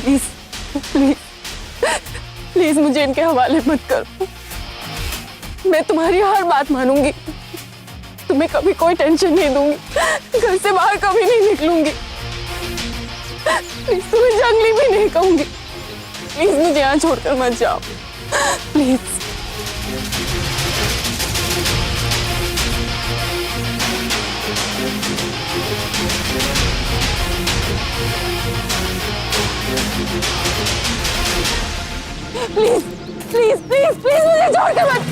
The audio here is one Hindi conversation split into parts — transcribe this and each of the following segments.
प्लीज प्लीज प्लीज मुझे इनके हवाले मत करो। मैं तुम्हारी हर बात मानूंगी, तुम्हें कभी कोई टेंशन नहीं दूंगी, घर से बाहर कभी नहीं निकलूंगी, प्लीज तुम्हें जंगली भी नहीं कहूंगी। प्लीज मुझे यहाँ छोड़कर मत जाओ please. Please please please please मुझे छोड़कर मत।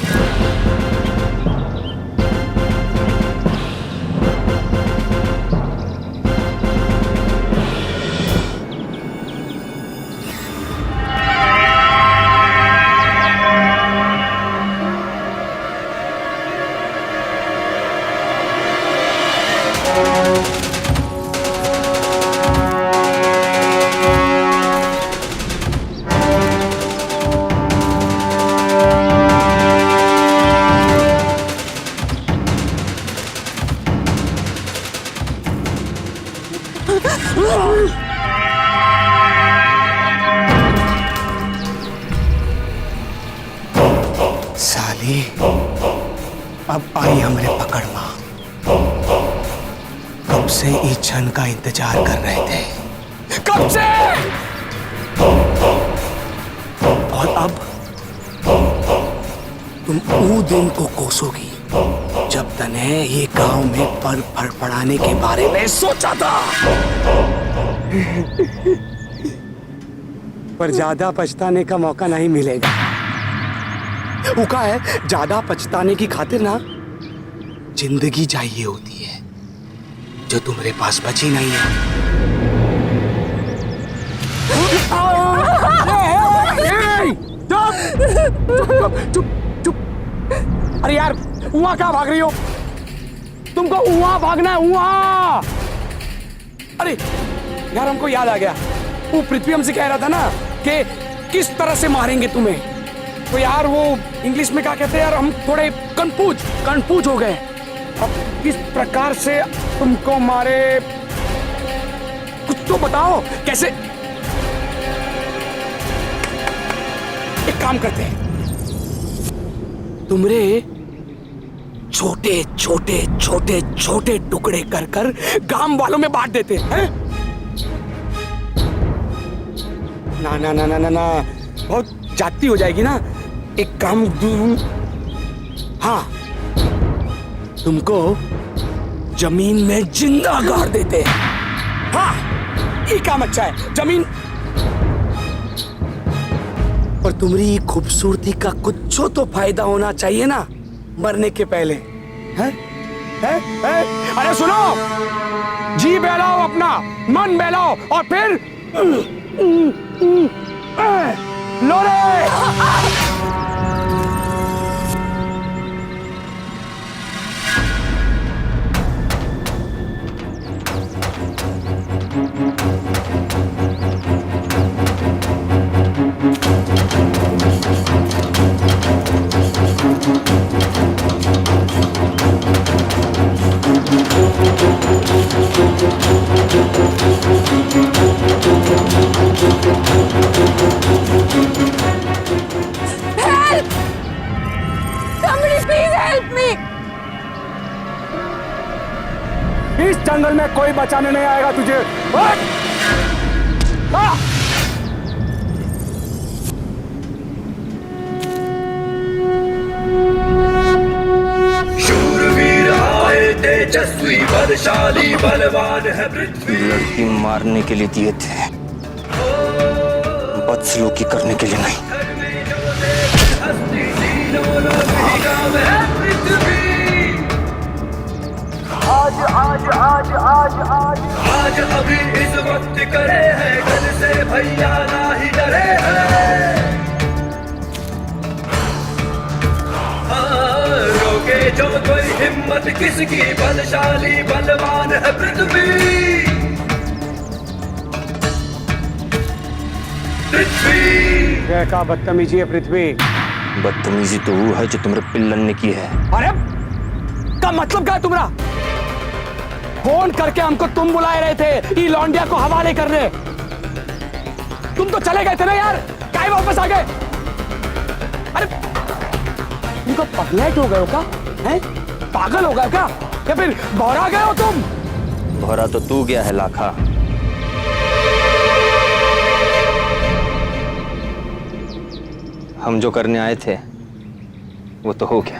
साली अब आई हमरे पकड़ मां। कब से इस क्षण का इंतजार कर रहे थे, कब से। और अब तुम वो दिन को कोसोगी जब तने ये गांव में पर फड़फड़ाने के बारे में सोचा था। पर ज्यादा पछताने का मौका नहीं मिलेगा। वो का है, ज्यादा पछताने की खातिर ना जिंदगी चाहिए होती है जो तुम्हारे पास बची नहीं है। चुप चुप। अरे यार वहां कहाँ भाग रही हो? तुमको वहां भागना है, वहां। अरे यार हमको याद आ गया, वो पृथ्वी हमसे कह रहा था ना कि किस तरह से मारेंगे तुम्हें। तो यार वो इंग्लिश में क्या कहते हैं यार, हम थोड़े कंफ्यूज हो गए। अब किस प्रकार से तुमको मारे, कुछ तो बताओ कैसे। एक काम करते हैं, तुमरे छोटे छोटे छोटे छोटे टुकड़े कर कर गांव वालों में बांट देते हैं। ना ना ना ना ना ना, बहुत जाती हो जाएगी ना। एक काम, हाँ, तुमको जमीन में जिंदा गाड़ देते हैं। हाँ ये काम अच्छा है, जमीन। पर तुम्हारी खूबसूरती का कुछ तो फायदा होना चाहिए ना मरने के पहले। है? अरे सुनो, जी बहलाओ, अपना मन बहलाओ और फिर लो रे। इस जंगल में कोई बचाने नहीं आएगा तुझे। शूरवीर आए तेजस्वी बलशाली बलवान है पृथ्वी। लड़की मारने के लिए दिए थे, बदसलूकी करने के लिए नहीं। आज आज आज आज आज आज अभी इस वक्त करे हैं, कल से भैया ना ही डरे हैं। रोके जो कोई हिम्मत किसकी, बलशाली बलवान है पृथ्वी। क्या बदतमीजी है पृथ्वी? बदतमीजी तो वो है जो तुम्हारे पिल्लन ने की है। अरे का मतलब क्या है तुम्हारा? फोन करके हमको तुम बुलाए रहे थे ई लौंडिया को हवाले करने। तुम तो चले गए थे ना यार, काहे वापस आ गए? अरे तुमको पगलेट हो गए हो क्या? हैं? पागल हो गए क्या? या फिर बौरा गए हो तुम? भौरा तो तू गया है लाखा। हम जो करने आए थे वो तो हो गया।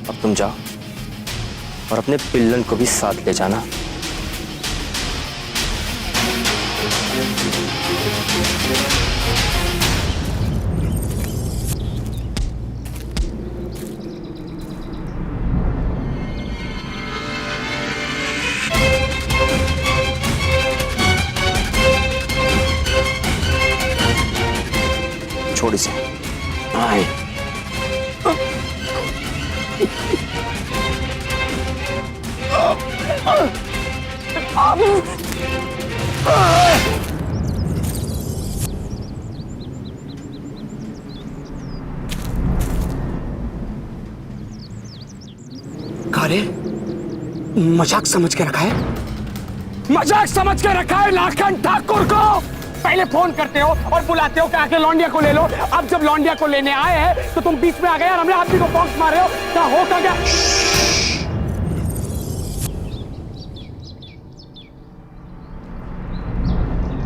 अब तुम जाओ और अपने पिल्लन को भी साथ ले जाना। छोड़ इसे। कारे मजाक समझ के रखा है, मजाक समझ के रखा है लाखन ठाकुर को। पहले फोन करते हो और बुलाते हो कि आके लौंडिया को ले लो। अब जब लौंडिया को लेने आए हैं तो तुम बीच में आ गए और हमने आदमी को बॉक्स मारे हो। क्या हो क्या?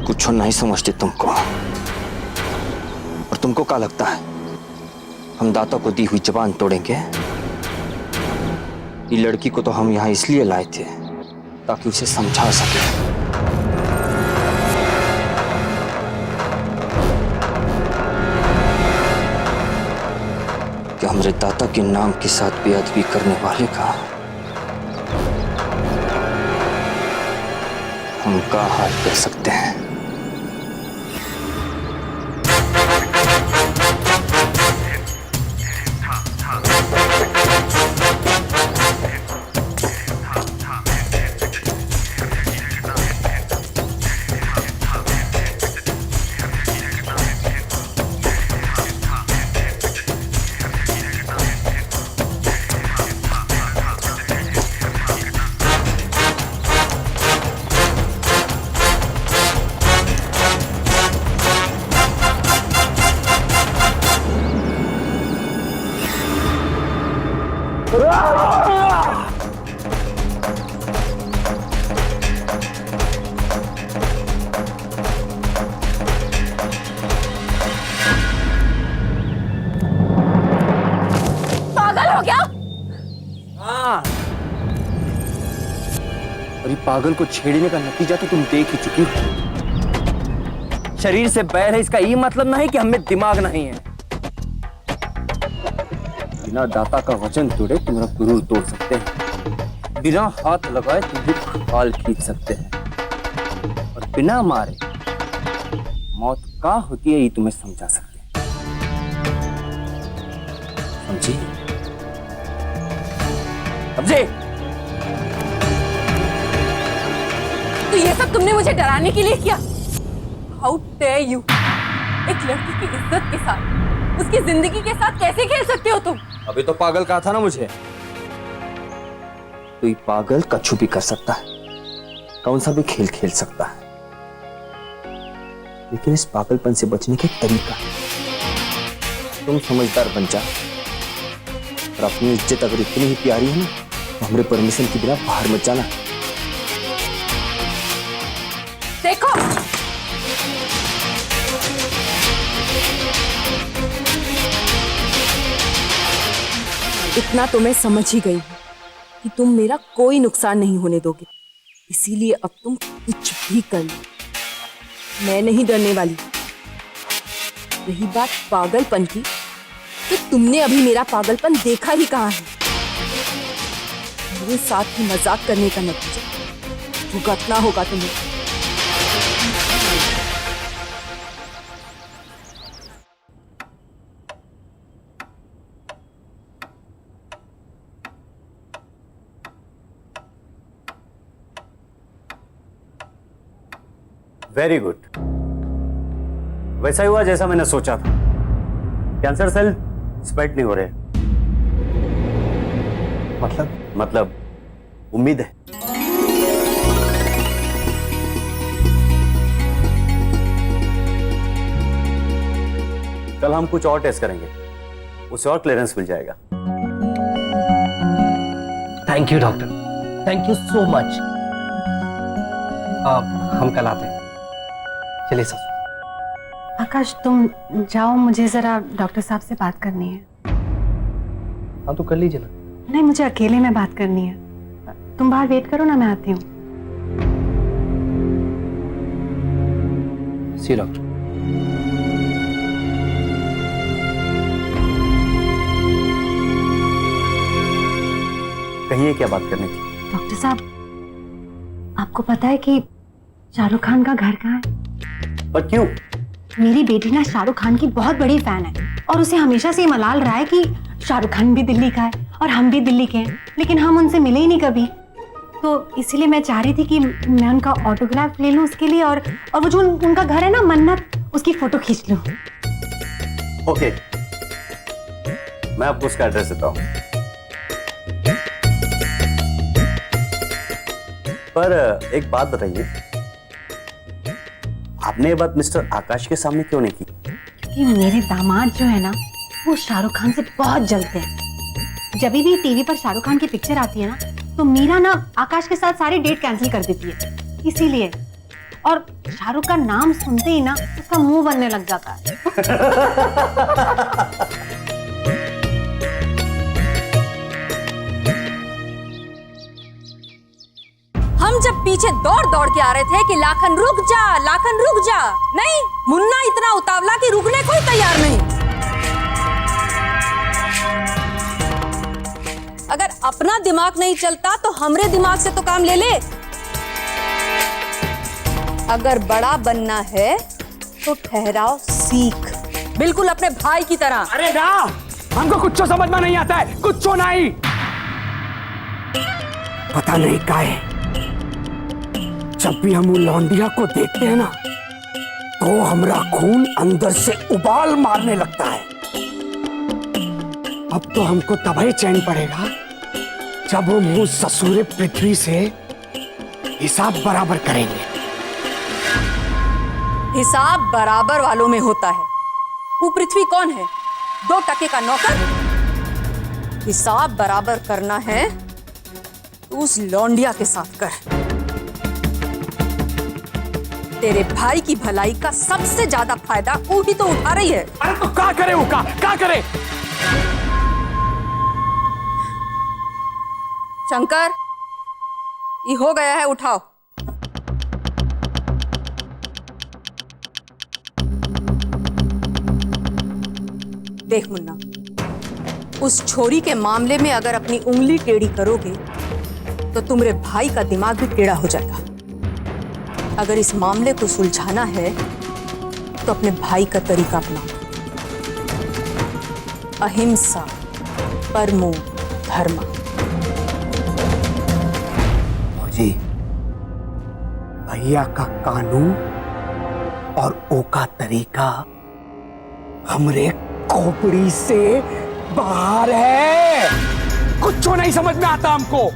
कुछ नहीं समझते तुमको। और तुमको क्या लगता है हम दाता को दी हुई जबान तोड़ेंगे? ये लड़की को तो हम यहां इसलिए लाए थे ताकि उसे समझा सके। कि हमारे दाता के नाम के साथ बेअदबी करने वाले का हम का हाल कर सकते हैं। पागल को छेड़ने का नतीजा तो तुम देख ही चुकी हो। शरीर से बैर है इसका ये मतलब नहीं कि हमें दिमाग नहीं है। बिना दाता का वचन तोड़े तुम्हारा गुरूर तोड़ सकते हैं, बिना हाथ लगाए तुम्हें खाल खींच सकते हैं, और बिना मारे मौत का होती है ये तुम्हें समझा सकते हैं। समझी? समझे? तो ये सब तुमने मुझे डराने के लिए किया? How dare you? एक लड़की की इज्जत के साथ, उसकी जिंदगी के साथ कैसे खेल सकते हो तुम? अभी तो पागल कहा था ना मुझे। तो ये पागल कछु भी कर सकता है, कौन सा भी खेल खेल सकता है, लेकिन इस पागलपन से बचने का तरीका तुम समझदार बन जा और अपनी इज्जत अगर इतनी ही प्यारी है ना तो हमारे परमिशन के बिना बाहर मत जाना। देखो, इतना तो मैं समझ ही गई हूं कि तुम मेरा कोई नुकसान नहीं होने दोगे, इसीलिए अब तुम कुछ भी कर लो, मैं नहीं डरने वाली। रही बात पागलपन की, तो तुमने अभी मेरा पागलपन देखा ही कहाँ है। मेरे साथ ही मजाक करने का नतीजा भुगतना होगा तुम्हें। वेरी गुड, वैसा ही हुआ जैसा मैंने सोचा था। कैंसर सेल स्प्रेड नहीं हो रहे। मतलब उम्मीद है। कल हम कुछ और टेस्ट करेंगे, उसे और क्लियरेंस मिल जाएगा। Thank you doctor, thank you so much. हम कल आते हैं। चलिए सासू। आकाश तुम जाओ, मुझे जरा डॉक्टर साहब से बात करनी है। हाँ तो कर लीजिए ना। नहीं, मुझे अकेले में बात करनी है। तुम बाहर वेट करो ना, मैं आती हूँ। सी डॉक्टर। कहिए क्या बात करनी थी? डॉक्टर साहब, आपको पता है कि शाहरुख खान का घर कहाँ है? पर क्यों? मेरी बेटी ना शाहरुख खान की बहुत बड़ी फैन है और उसे हमेशा से ये मलाल रहा है कि शाहरुख खान भी दिल्ली का है और हम भी दिल्ली के हैं, लेकिन हम उनसे मिले ही नहीं कभी। तो इसीलिए मैं चाह रही थी कि मैं उनका ऑटोग्राफ ले लूं उसके लिए, और वो जो उनका घर है ना मन्नत, उसकी फोटो खींच लूं। ओके, मैं आपको उसका एड्रेस देता हूँ। पर एक बात बताइए, आपने ये बात मिस्टर आकाश के सामने क्यों नहीं की? क्योंकि मेरे दामाद जो है ना, वो शाहरुख खान से बहुत जलते हैं। जब भी टीवी पर शाहरुख खान की पिक्चर आती है ना, तो मीरा ना आकाश के साथ सारी डेट कैंसिल कर देती है, इसीलिए। और शाहरुख का नाम सुनते ही ना उसका मुंह बनने लग जाता है। हम जब पीछे दौड़ दौड़ के आ रहे थे कि लाखन रुक जा, लाखन रुक जा, नहीं, मुन्ना इतना उतावला कि रुकने को ही तैयार नहीं। अगर अपना दिमाग नहीं चलता तो हमरे दिमाग से तो काम ले ले। अगर बड़ा बनना है तो ठहराव सीख, बिल्कुल अपने भाई की तरह। अरे ना, हमको कुछ समझ में नहीं आता है, कुछ नहीं। पता नहीं काहे जब भी हम उन लौंडिया को देखते हैं ना, तो हमारा खून अंदर से उबाल मारने लगता है। अब तो हमको तभी चैन पड़ेगा जब वो मुंह ससुरे पृथ्वी से हिसाब बराबर करेंगे। हिसाब बराबर वालों में होता है। वो पृथ्वी कौन है? 2 टके का नौकर। हिसाब बराबर करना है तो उस लौंडिया के साथ कर। तेरे भाई की भलाई का सबसे ज्यादा फायदा वो ही तो उठा रही है। अरे तो क्या करे वो, क्या करे? शंकर, ये हो गया है, उठाओ। देख मुन्ना, उस छोरी के मामले में अगर अपनी उंगली टेढ़ी करोगे तो तुम्हारे भाई का दिमाग भी टेढ़ा हो जाएगा। अगर इस मामले को सुलझाना है तो अपने भाई का तरीका अपनाओ। अहिंसा परमो धर्म। जी, भैया का कानून और ओ का तरीका हमरे खोपड़ी से बाहर है। कुछ नहीं समझ में आता हमको।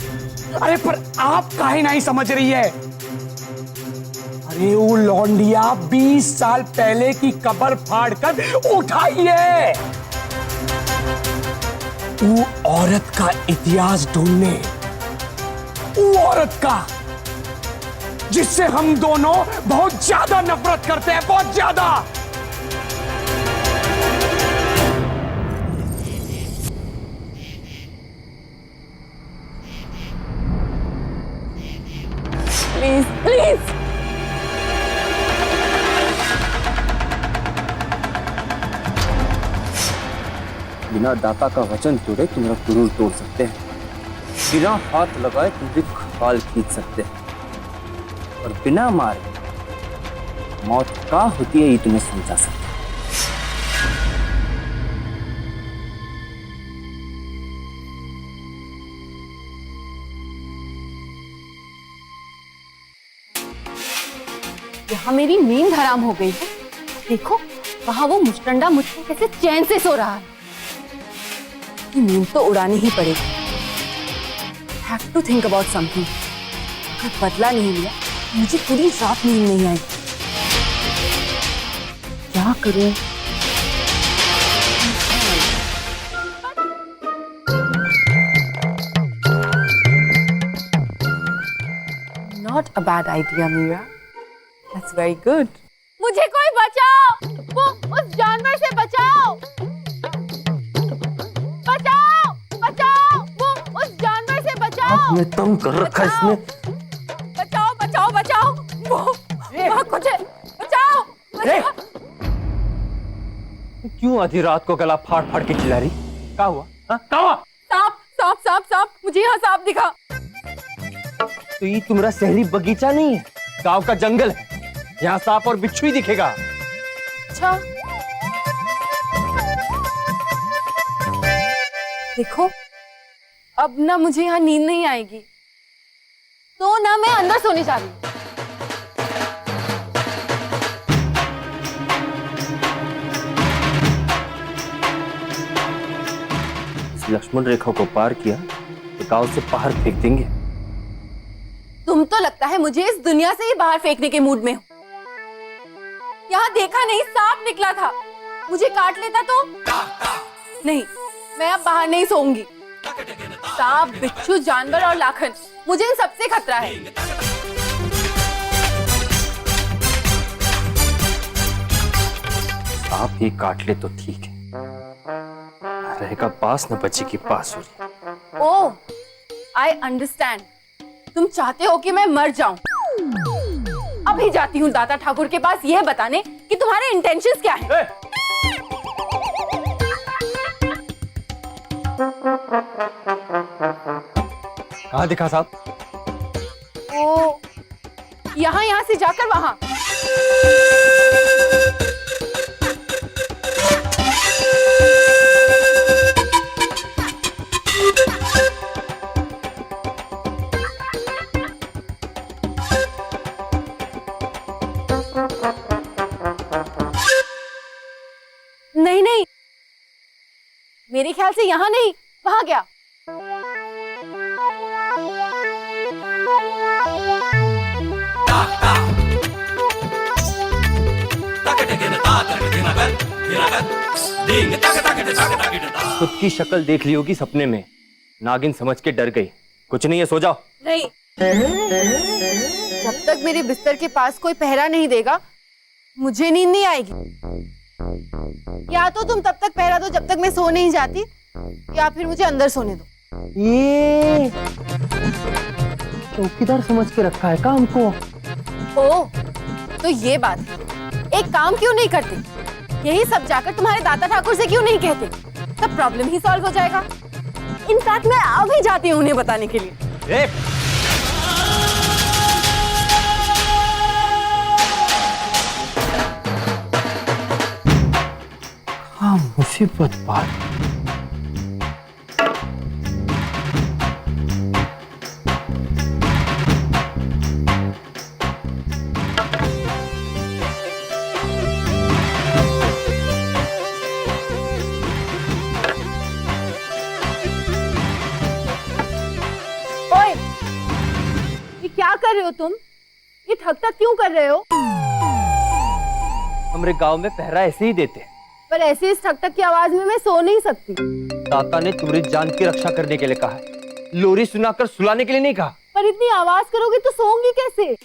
अरे पर आप काहे नहीं समझ रही है? अरे वो लौंडिया 20 साल पहले की कब्र फाड़कर उठाई है। वो औरत का इतिहास ढूंढने, वो औरत का जिससे हम दोनों बहुत ज्यादा नफरत करते हैं, बहुत ज्यादा। Please please. बिना दाता का वचन तोड़े तुम्हारा गुरूर तोड़ सकते हैं, बिना हाथ लगाए तुम्हारी खाल खींच सकते हैं, और बिना मारे मौत का होती है ये तुम्हें समझा सकते हैं। यहाँ मेरी नींद हराम हो गई है। देखो वहां वो मुस्टंडा मुझको कैसे चैन से सो रहा है। नींद तो उड़ानी ही पड़ेगी। Have to think about something. अगर बदला नहीं लिया मुझे पूरी रात नींद नहीं आई। क्या करूं? a bad idea, Meera. That's very good. मुझे कोई बचाओ! वो उस जानवर से बचाओ! बचाओ! बचाओ! वो उस जानवर से बचाओ! आपने तंग कर रखा इसने। बचाओ! बचाओ! बचाओ! वो वहाँ कुछ है! बचाओ! बचाओ! क्यों आधी रात को गला फाड़ फाड़ के चिल्ला रही? क्या हुआ? हाँ? क्या हुआ? सांप! सांप! सांप! सांप! मुझे यहाँ सांप दिखा। तो ये तुम्हारा शहरी बगीचा नहीं है, गांव का जंगल है। यहाँ सांप और बिच्छू ही दिखेगा। अच्छा, देखो अब ना मुझे यहाँ नींद नहीं आएगी, तो ना मैं अंदर सोने जा रही हूँ। इस लक्ष्मण रेखा को पार किया तो गांव से बाहर फेंक देंगे। तुम तो लगता है मुझे इस दुनिया से ही बाहर फेंकने के मूड में हो। यहाँ देखा नहीं, सांप निकला था, मुझे काट लेता तो नहीं। मैं अब बाहर नहीं सोऊंगी। सांप, बिच्छू, जानवर और लाखन, मुझे इन सबसे खतरा है। सांप ही काट ले तो ठीक है, रहेगा पास न बचेगी बांसुरी। ओह, आई अंडरस्टैंड। तुम चाहते हो कि मैं मर जाऊं। अभी जाती हूँ दाता ठाकुर के पास यह बताने कि तुम्हारे इंटेंशंस क्या हैं। कहाँ दिखा साहब? ओ, यहाँ से जाकर वहां। नहीं नहीं, मेरे ख्याल से यहाँ नहीं, वहां गया। खुद की शक्ल देख ली होगी सपने में, नागिन समझ के डर गई। कुछ नहीं है, सो जाओ। नहीं, जब तक मेरे बिस्तर के पास कोई पहरा नहीं देगा मुझे नींद नहीं आएगी। या तो तुम तब तक पहरा दो जब तक मैं सो नहीं जाती, या फिर मुझे अंदर सोने दो। ये चौकीदार समझ के रखा है काम को। ओ, तो ये बात है। एक काम क्यों नहीं करते? यही सब जाकर तुम्हारे दाता ठाकुर से क्यों नहीं कहते? तब प्रॉब्लम ही सॉल्व हो जाएगा। इनफैक्ट मैं अभी जाती हूँ उन्हें बताने के लिए। हाँ, मुसीबत बात। ओए, ये क्या कर रहे हो तुम? ये ठक ठक क्यों कर रहे हो? हमारे गांव में पहरा ऐसे ही देते हैं। पर ऐसे इस ठक ठक की आवाज में मैं सो नहीं सकती। दाता ने तुम्हारी जान की रक्षा करने के लिए कहा है, लोरी सुनाकर सुलाने के लिए नहीं कहा। पर इतनी आवाज करोगे तो सोऊंगी कैसे?